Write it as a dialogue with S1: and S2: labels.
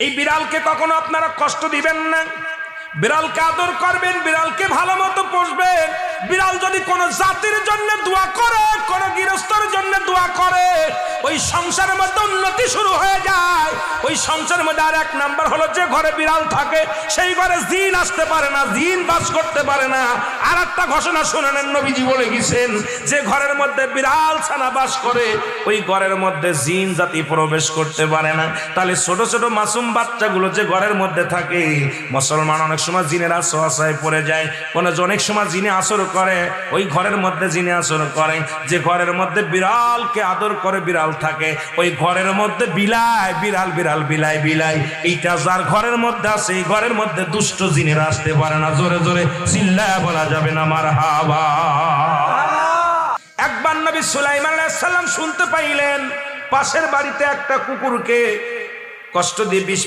S1: এই বিড়ালকে কখনো আপনারা কষ্ট দিবেন না, বিড়ালকে আদর করবেন, বিড়ালকে ভালো মতো পুষবেন। বিড়াল যদি কোনো জাতির জন্য দোয়া করে, কোন গৃহস্থর জন্য দোয়া করে, ওই সংসারের মধ্যে উন্নতি শুরু হয়ে যায়। ওই সংসারের মধ্যে আর এক নাম্বার হলো, যে ঘরে বিড়াল থাকে সেই ঘরে জিন আসতে পারে না, জিন বাস করতে পারে না। আর একটা ঘোষণা শুনে নেন, নবীজি বলে গেছেন, যে ঘরের মধ্যে বিড়াল ছানা বাস করে ওই ঘরের মধ্যে জিন জাতি প্রবেশ করতে পারে না। তাহলে ছোট ছোট মাসুম বাচ্চাগুলো যে ঘরের মধ্যে থাকে, মুসলমান অনেক সময় জিনের আশ্রয় পড়ে যায়, অনেক সময় জিনে আসর করে, ওই ঘরের মধ্যে জিনে আসর করে। যে ঘরের মধ্যে বিড়ালকে আদর করে বিড়াল থাকে, ওই ঘরের মধ্যে বিলাই বিড়াল বিড়াল বিলাই বিলাই, এইটা যার ঘরের মধ্যে আছে এই ঘরের মধ্যে দুষ্ট জিনেরা আসতে পারে না। জোরে জোরে চিল্লায়া বলা যাবে না মারহাবা। একবার নবী সুলাইমান আলাইহিস সালাম শুনতে পাইলেন পাশের বাড়িতে একটা কুকুরকে কষ্ট দিয়ে বিষ